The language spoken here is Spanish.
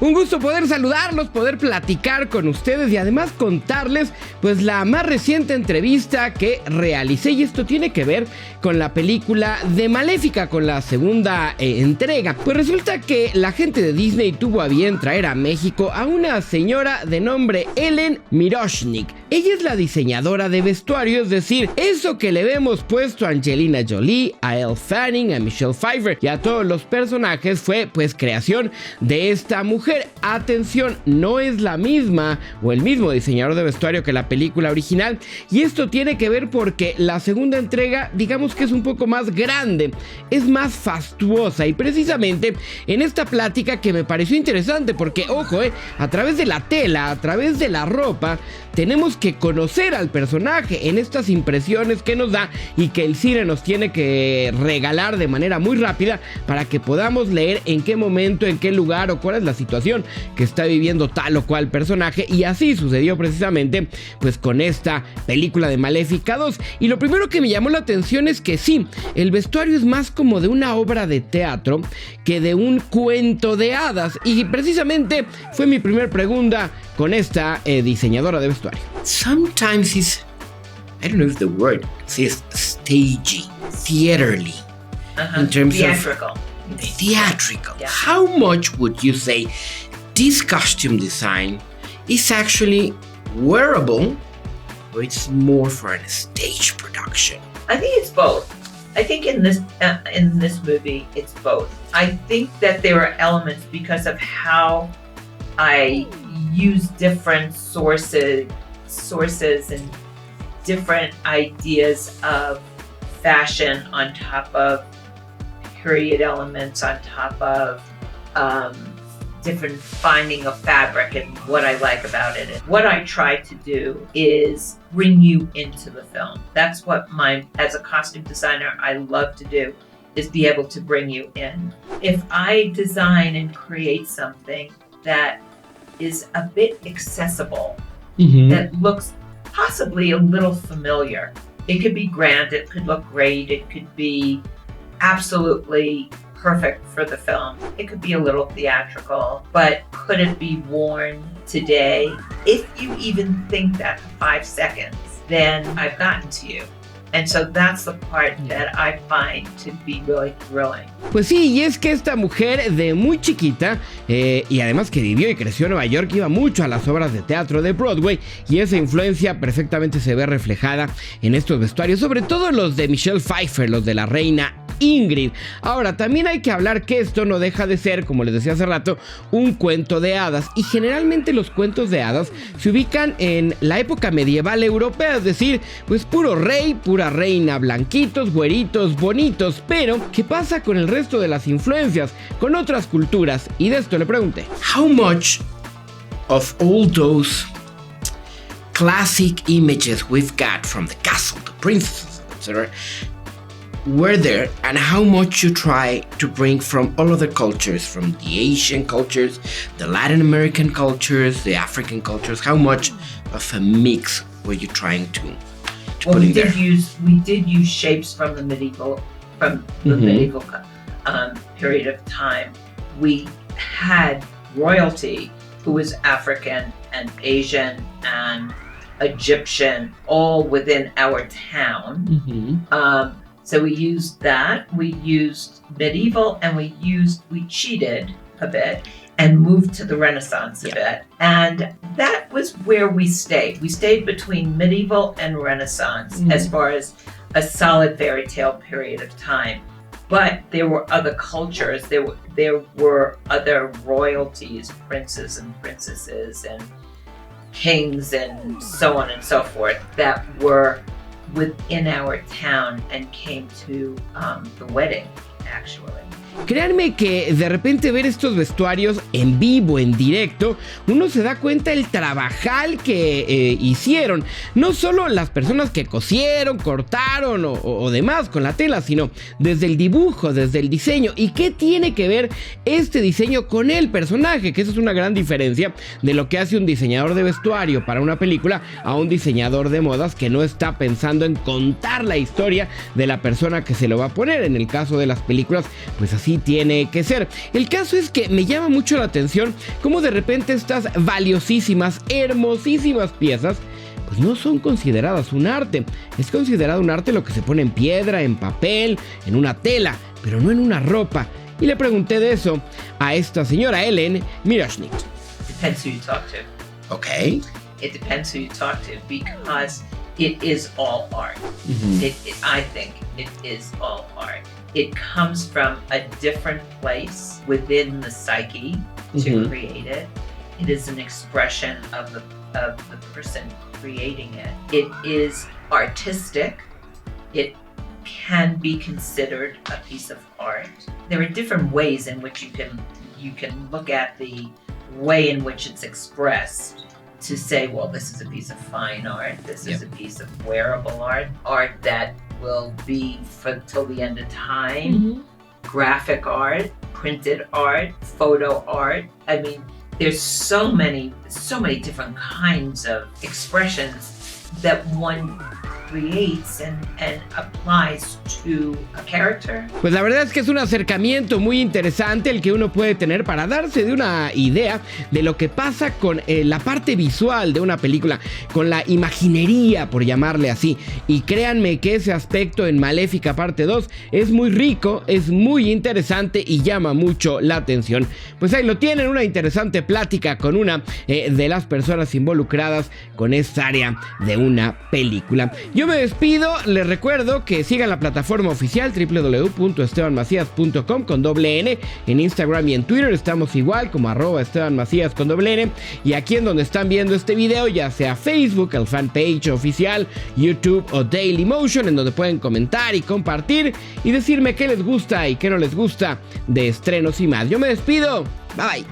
Un gusto poder saludarlos, poder platicar con ustedes y además contarles pues la más reciente entrevista que realicé, y esto tiene que ver con la película de Maleficent, con la segunda entrega. Pues resulta que la gente de Disney tuvo a bien traer a México a una señora de nombre Ellen Mirojnick. Ella es la diseñadora de vestuario, es decir, eso que le vemos puesto a Angelina Jolie, a Elle Fanning, a Michelle Pfeiffer y a todos los personajes fue pues creación de esta mujer. Atención, no es la misma o el mismo diseñador de vestuario que la película original, y esto tiene que ver porque la segunda entrega, digamos que es un poco más grande, es más fastuosa, y precisamente en esta plática que me pareció interesante porque, ojo, a través de la tela, a través de la ropa, tenemos que conocer al personaje en estas impresiones que nos da y que el cine nos tiene que regalar de manera muy rápida para que podamos leer en qué momento, en qué lugar o cuál es la situación que está viviendo tal o cual personaje. Y así sucedió precisamente pues con esta película de Maleficent 2. Y lo primero que me llamó la atención es que sí, el vestuario es más como de una obra de teatro que de un cuento de hadas, y precisamente fue mi primer pregunta con esta diseñadora de vestuario. Sometimes it's, I don't know if the word is stagey, theaterly, in terms theatrical. of theatrical. Yeah. How much would you say this costume design is actually wearable, or it's more for a stage production? I think it's both. I think in this movie, it's both. I think that there are elements because of how I use different sources and different ideas of fashion on top of period elements, on top of different finding of fabric and what I like about it. And what I try to do is bring you into the film. That's what as a costume designer, I love to do, is be able to bring you in. If I design and create something that is a bit accessible, that looks possibly a little familiar, it could be grand, it could look great, it could be absolutely perfect for the film. It could be a little theatrical, but could it be worn today? If you even think that for 5 seconds, then I've gotten to you. And so that's the part that I find to be really thrilling. Pues sí, y es que esta mujer de muy chiquita, y además que vivió y creció en Nueva York, iba mucho a las obras de teatro de Broadway, y esa influencia perfectamente se ve reflejada en estos vestuarios, sobre todo los de Michelle Pfeiffer, los de la reina Ingrid. Ahora, también hay que hablar que esto no deja de ser, como les decía hace rato, un cuento de hadas, y generalmente los cuentos de hadas se ubican en la época medieval europea, es decir, pues puro rey, pura reina, blanquitos, güeritos, bonitos. Pero, ¿qué pasa con el resto de las influencias, con otras culturas? Y de esto le pregunté. How much of all those classic images we've got from the castle, the princesses, etc., were there, and how much you try to bring from all other cultures, from the Asian cultures, the Latin American cultures, the African cultures? How much of a mix were you trying to put in there? We did use shapes from the medieval period of time. We had royalty who was African and Asian and Egyptian all within our town. So we used that. We used medieval, and we cheated a bit and moved to the Renaissance a bit. And that was where we stayed. We stayed between medieval and Renaissance as far as a solid fairy tale period of time. But there were other cultures. There were other royalties, princes and princesses and kings and so on and so forth, that were within our town and came to the wedding, actually. Créanme que de repente ver estos vestuarios en vivo, en directo, uno se da cuenta el trabajal que hicieron. No solo las personas que cosieron, cortaron o demás con la tela, sino desde el dibujo, desde el diseño. ¿Y qué tiene que ver este diseño con el personaje? Que eso es una gran diferencia de lo que hace un diseñador de vestuario para una película a un diseñador de modas que no está pensando en contar la historia de la persona que se lo va a poner. En el caso de las películas, pues así tiene que ser. El caso es que me llama mucho la atención cómo de repente estas valiosísimas, hermosísimas piezas pues no son consideradas un arte. Es considerado un arte lo que se pone en piedra, en papel, en una tela, pero no en una ropa. Y le pregunté de eso a esta señora Ellen Mirojnick. Depends who you talk to. Okay. It depends who you talk to because it is all art. I think it is all art. It comes from a different place within the psyche to create it. It is an expression of the person creating it. It is artistic. It can be considered a piece of art. There are different ways in which you can look at the way in which it's expressed to say, well, this is a piece of fine art. This is a piece of wearable art that will be for till the end of time. Graphic art, printed art, photo art. I mean, there's so many different kinds of expressions that one creates and applies to a character. Pues la verdad es que es un acercamiento muy interesante el que uno puede tener para darse de una idea de lo que pasa con la parte visual de una película, con la imaginería, por llamarle así. Y créanme que ese aspecto en Maléfica parte 2 es muy rico, es muy interesante y llama mucho la atención. Pues ahí lo tienen, una interesante plática con una de las personas involucradas con esta área de una película. Yo me despido, les recuerdo que sigan la plataforma oficial www.estebanmacias.com con /N. En Instagram y en Twitter estamos igual como @estebanmacias con /N. Y aquí en donde están viendo este video, ya sea Facebook, el fanpage oficial, YouTube o Dailymotion, en donde pueden comentar y compartir y decirme qué les gusta y qué no les gusta de estrenos y más. Yo me despido, bye bye.